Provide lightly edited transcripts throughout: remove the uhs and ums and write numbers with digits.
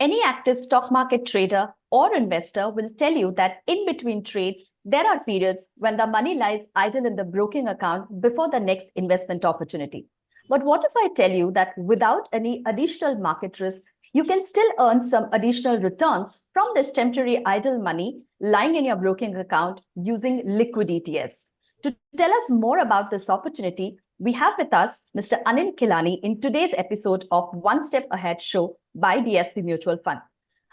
Any active stock market trader or investor will tell you that in between trades, there are periods when the money lies idle in the broking account before the next investment opportunity. But what if I tell you that without any additional market risk, you can still earn some additional returns from this temporary idle money lying in your broking account using liquid ETFs? To tell us more about this opportunity, we have with us Mr. Anil Kilani in today's episode of One Step Ahead show by DSP Mutual Fund.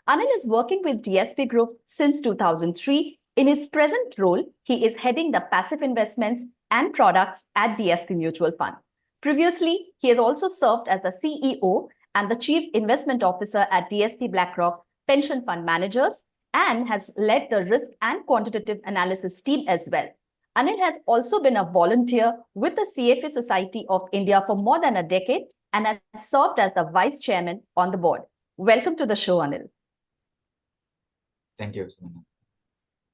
Anil is working with DSP Group since 2003. In his present role, he is heading the passive investments and products at DSP Mutual Fund. Previously, he has also served as the CEO and the Chief Investment Officer at DSP BlackRock Pension Fund Managers and has led the risk and quantitative analysis team as well. Anil has also been a volunteer with the CFA Society of India for more than a decade and has served as the vice chairman on the board. Welcome to the show, Anil. Thank you, Sumana.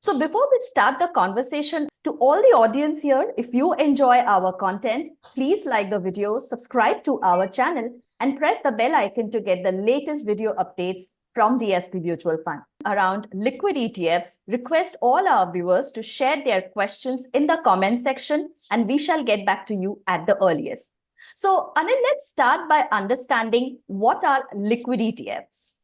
So before we start the conversation, to all the audience here, if you enjoy our content, please like the video, subscribe to our channel, and press the bell icon to get the latest video updates from DSP Mutual Fund. Around liquid ETFs, request all our viewers to share their questions in the comment section and we shall get back to you at the earliest. So Anil, let's start by understanding what are liquid ETFs.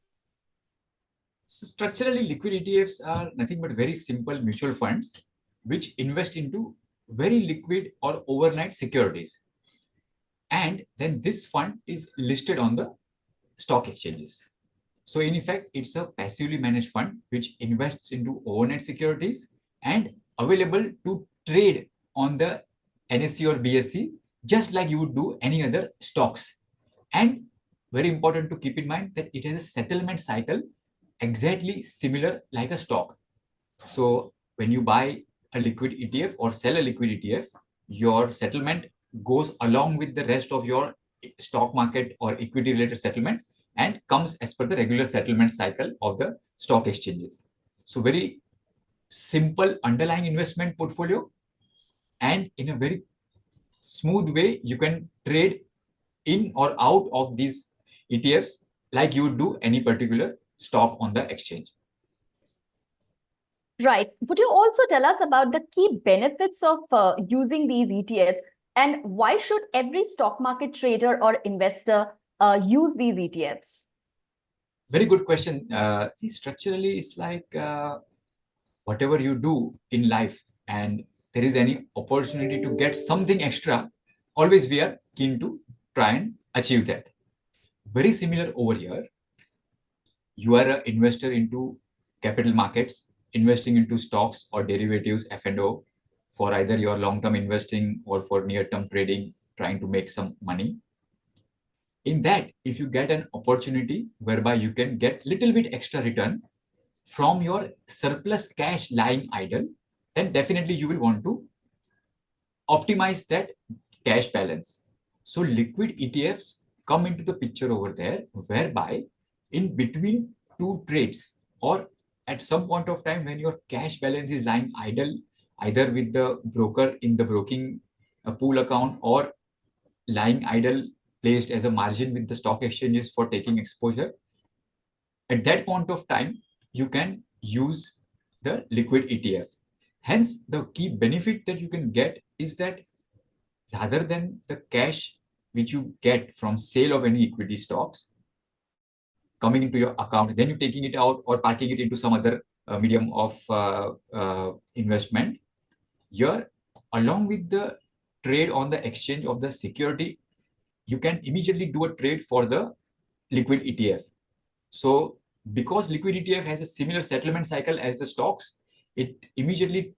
So structurally, liquid ETFs are nothing but very simple mutual funds which invest into very liquid or overnight securities. And then this fund is listed on the stock exchanges. So in effect, it's a passively managed fund which invests into overnight securities and available to trade on the NSE or BSE just like you would do any other stocks. And very important to keep in mind that it has a settlement cycle exactly similar like a stock. So when you buy a liquid ETF or sell a liquid ETF, your settlement goes along with the rest of your stock market or equity related settlement and comes as per the regular settlement cycle of the stock exchanges. So very simple underlying investment portfolio, and in a very smooth way, you can trade in or out of these ETFs like you would do any particular stock on the exchange. Right. Would you also tell us about the key benefits of using these ETFs and why should every stock market trader or investor use these ETFs? Very good question. See, structurally, it's like whatever you do in life and there is any opportunity to get something extra, always we are keen to try and achieve that. Very similar over here. You are an investor into capital markets, investing into stocks or derivatives, F&O, for either your long-term investing or for near-term trading, trying to make some money. In that, if you get an opportunity whereby you can get little bit extra return from your surplus cash lying idle, then definitely you will want to optimize that cash balance. So liquid ETFs come into the picture over there, whereby in between two trades or at some point of time when your cash balance is lying idle, either with the broker in the broking pool account or lying idle placed as a margin with the stock exchanges for taking exposure, at that point of time, you can use the liquid ETF. Hence, the key benefit that you can get is that rather than the cash which you get from sale of any equity stocks coming into your account, then you're taking it out or parking it into some other medium of investment, here, along with the trade on the exchange of the security, you can immediately do a trade for the liquid ETF. So because liquid ETF has a similar settlement cycle as the stocks, it immediately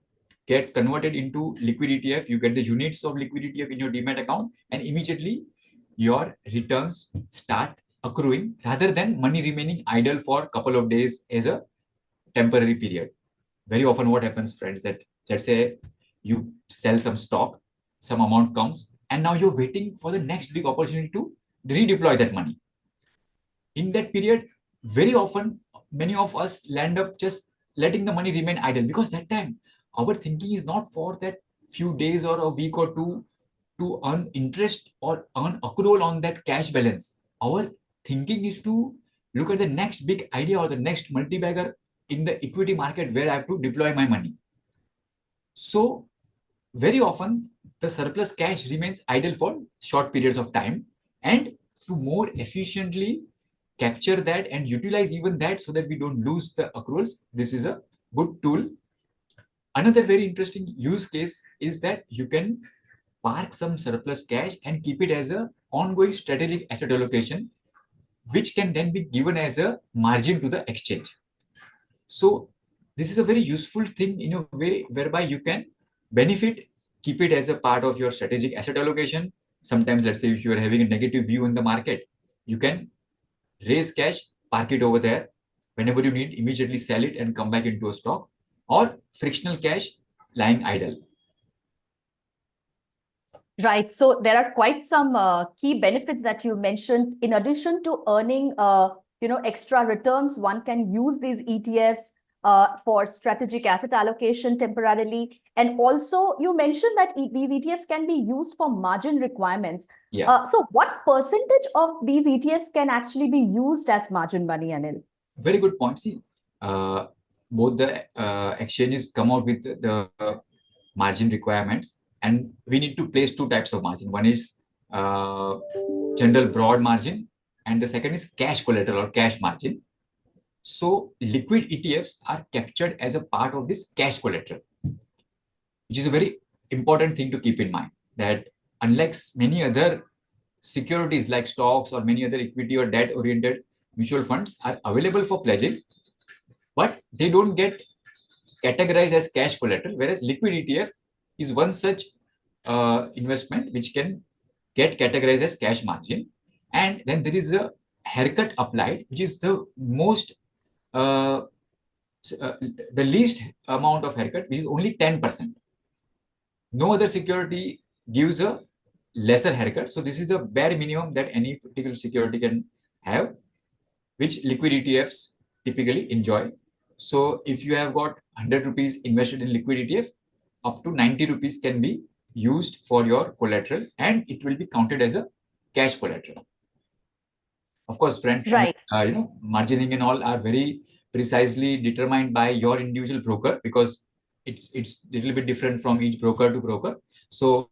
gets converted into liquid ETF. You get the units of liquid ETF in your demat account and immediately your returns start accruing rather than money remaining idle for a couple of days as a temporary period. Very often what happens, friends, that let's say you sell some stock, some amount comes, and now you're waiting for the next big opportunity to redeploy that money. In that period, very often, many of us land up just letting the money remain idle because that time our thinking is not for that few days or a week or two to earn interest or earn accrual on that cash balance. Our thinking is to look at the next big idea or the next multi-bagger in the equity market where I have to deploy my money. So very often the surplus cash remains idle for short periods of time, and to more efficiently capture that and utilize even that so that we don't lose the accruals, this is a good tool. Another very interesting use case is that you can park some surplus cash and keep it as a ongoing strategic asset allocation, which can then be given as a margin to the exchange. So this is a very useful thing in a way whereby you can benefit, keep it as a part of your strategic asset allocation. Sometimes, let's say if you are having a negative view in the market, you can raise cash, park it over there. Whenever you need, immediately sell it and come back into a stock, or frictional cash lying idle. Right. So there are quite some key benefits that you mentioned. In addition to earning, extra returns, one can use these ETFs for strategic asset allocation temporarily. And also, you mentioned that these ETFs can be used for margin requirements. Yeah. So what percentage of these ETFs can actually be used as margin money, Anil? Very good point. See, both the exchanges come out with the margin requirements, and we need to place two types of margin. One is general broad margin, and the second is cash collateral or cash margin. So liquid ETFs are captured as a part of this cash collateral, which is a very important thing to keep in mind, that unlike many other securities like stocks or many other equity or debt oriented mutual funds are available for pledging, but they don't get categorized as cash collateral, whereas liquid ETF is one such investment which can get categorized as cash margin. And then there is a haircut applied, which is the most uh, the least amount of haircut, which is only 10%. No other security gives a lesser haircut. So this is the bare minimum that any particular security can have, which liquid ETFs typically enjoy. So if you have got 100 rupees invested in liquid ETF, up to 90 rupees can be used for your collateral, and it will be counted as a cash collateral. Of course, friends, Right. margining and all are very precisely determined by your individual broker, because it's a little bit different from each broker to broker. So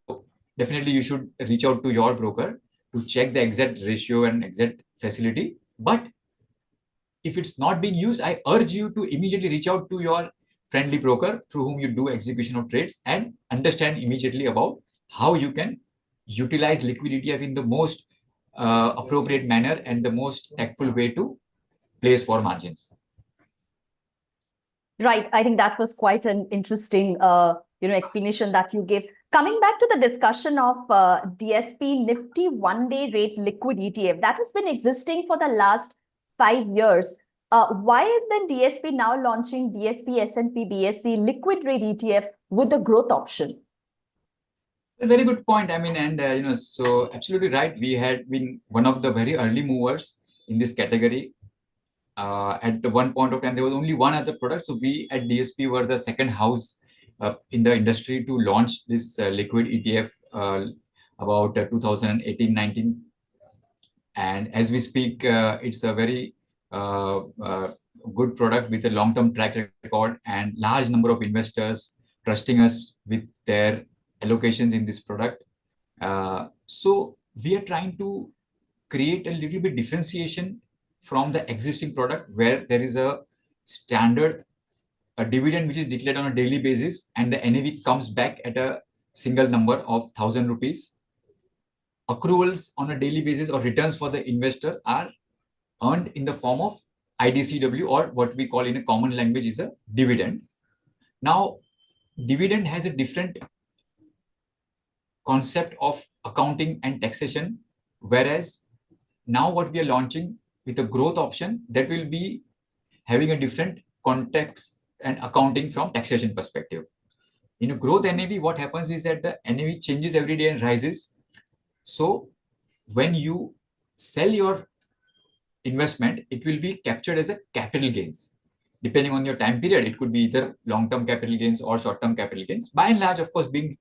definitely you should reach out to your broker to check the exact ratio and exact facility. But if it's not being used, I urge you to immediately reach out to your friendly broker through whom you do execution of trades and understand immediately about how you can utilize liquid ETF in the most appropriate manner and the most tactful way to place for margins. Right. I think that was quite an interesting, explanation that you gave. Coming back to the discussion of DSP Nifty one-day rate liquid ETF, that has been existing for the last 5 years. Why is then DSP now launching DSP S&P BSE liquid rate ETF with the growth option? A very good point. I mean, and so absolutely right. We had been one of the very early movers in this category. At the one point of time, there was only one other product. So we at DSP were the second house in the industry to launch this liquid ETF about 2018-19. And as we speak, it's a very good product with a long-term track record and large number of investors trusting us with their allocations in this product. So we are trying to create a little bit differentiation from the existing product, where there is a standard a dividend which is declared on a daily basis, and the NAV comes back at a single number of 1,000 rupees. Accruals on a daily basis or returns for the investor are earned in the form of IDCW, or what we call in a common language is a dividend. Now, dividend has a different concept of accounting and taxation, whereas now what we are launching with a growth option, that will be having a different context and accounting from taxation perspective. In a growth NAV, what happens is that the NAV changes every day and rises. So when you sell your investment, it will be captured as a capital gains. Depending on your time period, it could be either long-term capital gains or short-term capital gains. By and large, of course, being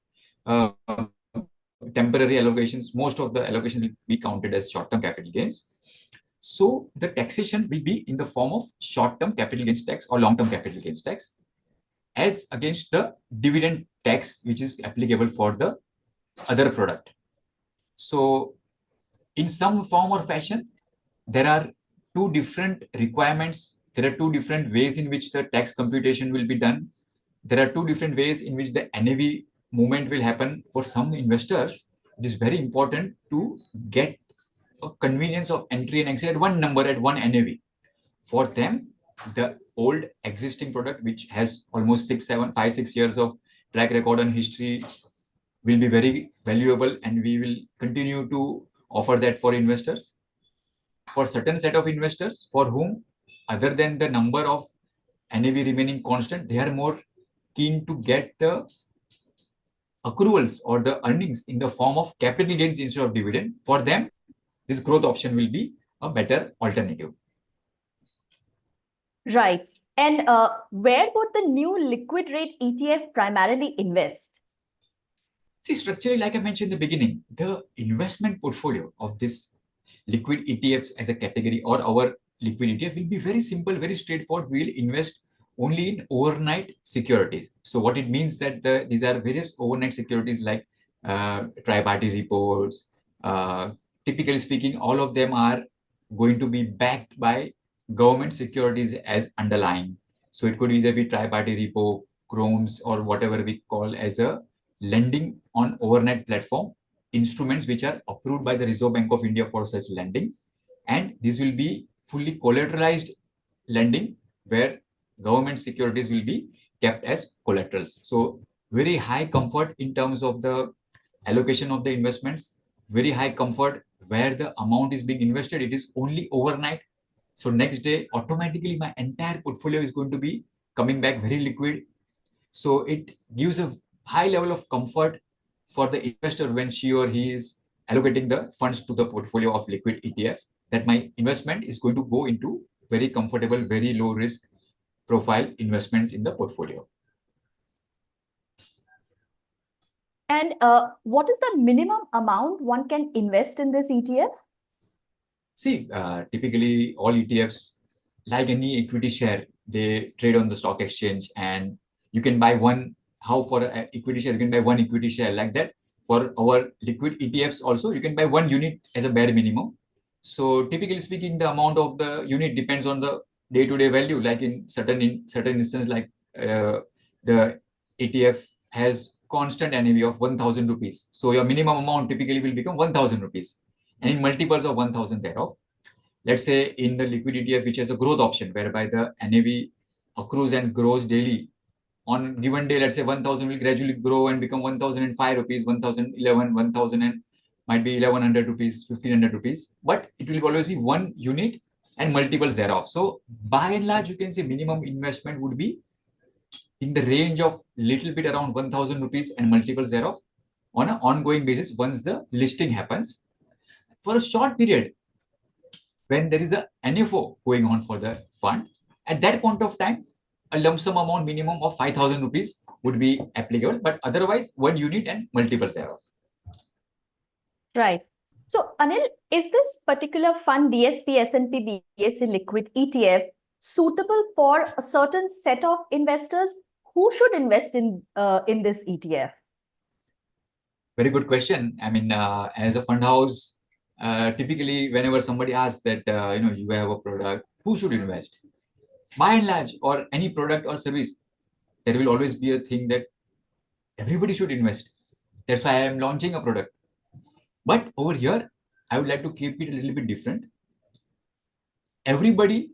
temporary allocations, most of the allocations will be counted as short-term capital gains. So the taxation will be in the form of short-term capital gains tax or long-term capital gains tax as against the dividend tax, which is applicable for the other product. So in some form or fashion, there are two different requirements. There are two different ways in which the tax computation will be done. There are two different ways in which the NAV movement will happen. For some investors, it is very important to get a convenience of entry and exit at one number, at one NAV. For them, the old existing product, which has almost 6 years of track record and history, will be very valuable, and we will continue to offer that for investors. For certain set of investors for whom, other than the number of NAV remaining constant, they are more keen to get the accruals or the earnings in the form of capital gains instead of dividend. For them, this growth option will be a better alternative. Right. And where would the new liquid rate ETF primarily invest? See, structurally, like I mentioned in the beginning, the investment portfolio of this liquid ETFs as a category or our liquid ETF will be very simple, very straightforward. We'll invest only in overnight securities. So what it means that these are various overnight securities like tri-party reports. Typically speaking, all of them are going to be backed by government securities as underlying. So it could either be tri-party repo, chromes, or whatever we call as a lending on overnight platform instruments which are approved by the Reserve Bank of India for such lending. And this will be fully collateralized lending where government securities will be kept as collaterals. So very high comfort in terms of the allocation of the investments, very high comfort where the amount is being invested. It is only overnight. So next day, automatically my entire portfolio is going to be coming back very liquid. So it gives a high level of comfort for the investor when she or he is allocating the funds to the portfolio of liquid ETFs, that my investment is going to go into very comfortable, very low risk profile investments in the portfolio. And what is the minimum amount one can invest in this ETF? See, typically all ETFs, like any equity share, they trade on the stock exchange, and you can buy one. How for an equity share, you can buy one equity share like that. For our liquid ETFs also, you can buy one unit as a bare minimum. So typically speaking, the amount of the unit depends on the day-to-day value. Like in certain instances, like the ETF has constant NAV of 1,000 rupees. So your minimum amount typically will become 1,000 rupees, and in multiples of 1,000 thereof. Let's say in the liquid ETF, which has a growth option, whereby the NAV accrues and grows daily. On given day, let's say 1,000 will gradually grow and become 1,005 rupees, 1,011, 1,000, and might be 1,100 rupees, 1,500 rupees. But it will always be one unit and multiples thereof. So by and large, you can say minimum investment would be in the range of little bit around 1,000 rupees and multiples thereof on an ongoing basis once the listing happens. For a short period, when there is a NFO going on for the fund, at that point of time, a lump sum amount minimum of 5,000 rupees would be applicable, but otherwise one unit and multiples thereof. Right. So, Anil, is this particular fund DSP S&P BSE Liquid ETF suitable for a certain set of investors? Who should invest in this ETF? Very good question. I mean, as a fund house, typically whenever somebody asks that you have a product, who should invest? By and large, or any product or service, there will always be a thing that everybody should invest. That's why I am launching a product. But over here, I would like to keep it a little bit different. Everybody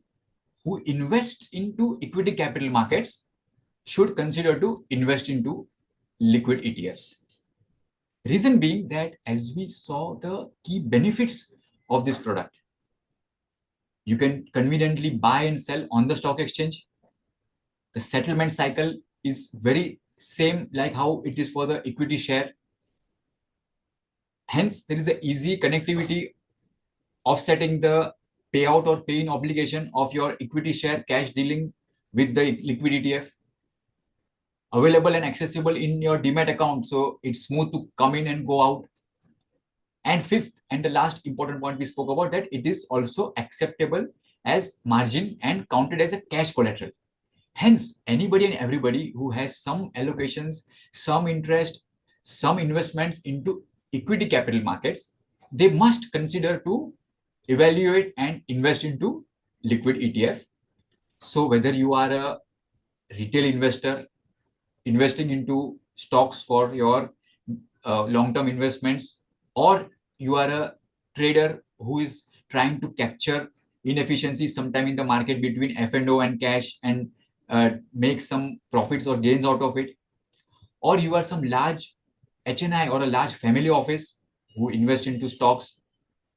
who invests into equity capital markets should consider to invest into liquid ETFs. Reason being that as we saw the key benefits of this product, you can conveniently buy and sell on the stock exchange. The settlement cycle is very same like how it is for the equity share. Hence, there is an easy connectivity offsetting the payout or pay-in obligation of your equity share cash dealing with the liquid ETF. Available and accessible in your demat account, so it's smooth to come in and go out. And fifth and the last important point we spoke about, that it is also acceptable as margin and counted as a cash collateral. Hence, anybody and everybody who has some allocations, some interest, some investments into equity capital markets, they must consider to evaluate and invest into liquid ETF. So whether you are a retail investor investing into stocks for your long-term investments, or you are a trader who is trying to capture inefficiencies sometime in the market between F&O and cash and make some profits or gains out of it, or you are some large HNI or a large family office who invest into stocks.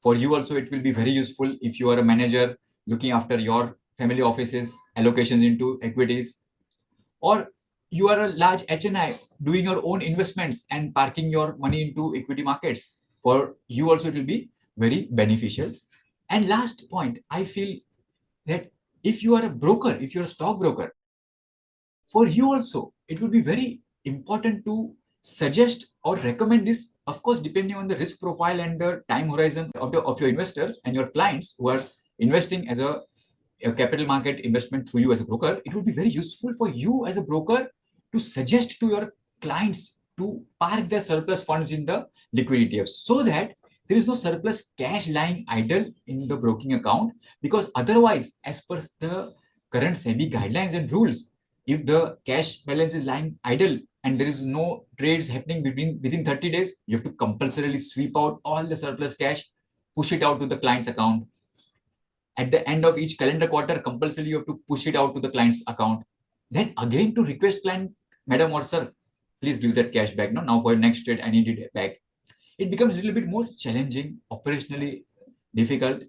For you also, it will be very useful if you are a manager looking after your family office's allocations into equities, or you are a large HNI doing your own investments and parking your money into equity markets. For you also, it will be very beneficial. And last point, I feel that if you are a broker, if you're a stockbroker, for you also, it will be very important to suggest or recommend this, of course, depending on the risk profile and the time horizon of your investors and your clients who are investing as a capital market investment through you as a broker. It would be very useful for you as a broker to suggest to your clients to park their surplus funds in the liquid ETFs, so that there is no surplus cash lying idle in the broking account. Because otherwise, as per the current SEBI guidelines and rules, if the cash balance is lying idle and there is no trades happening within 30 days, you have to compulsorily sweep out all the surplus cash, push it out to the client's account. At the end of each calendar quarter, compulsorily you have to push it out to the client's account. Then again to request client, madam or sir, please give that cash back. No, now for your next trade, I need it back. It becomes a little bit more challenging, operationally difficult.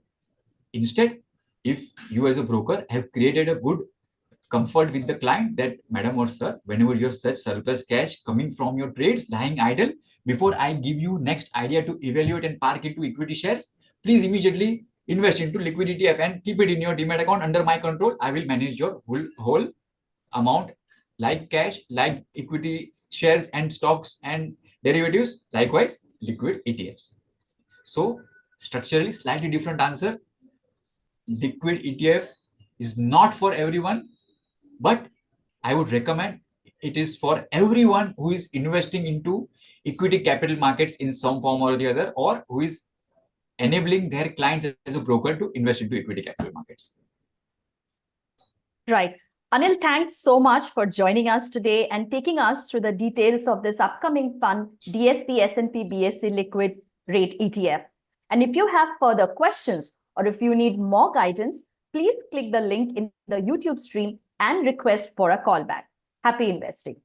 Instead, if you as a broker have created a good comfort with the client that madam or sir, whenever you have such surplus cash coming from your trades lying idle, before I give you next idea to evaluate and park into equity shares, please immediately invest into liquid ETF and keep it in your demat account under my control. I will manage your whole amount, like cash, like equity shares and stocks and derivatives, likewise liquid ETFs. So structurally slightly different answer. Liquid ETF is not for everyone, but I would recommend it is for everyone who is investing into equity capital markets in some form or the other, or who is enabling their clients as a broker to invest into equity capital markets. Right. Anil, thanks so much for joining us today and taking us through the details of this upcoming fund, DSP S&P BSE Liquid Rate ETF. And if you have further questions or if you need more guidance, please click the link in the YouTube stream and request for a callback. Happy investing.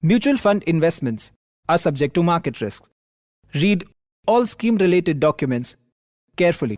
Mutual fund investments are subject to market risks. Read all scheme-related documents carefully.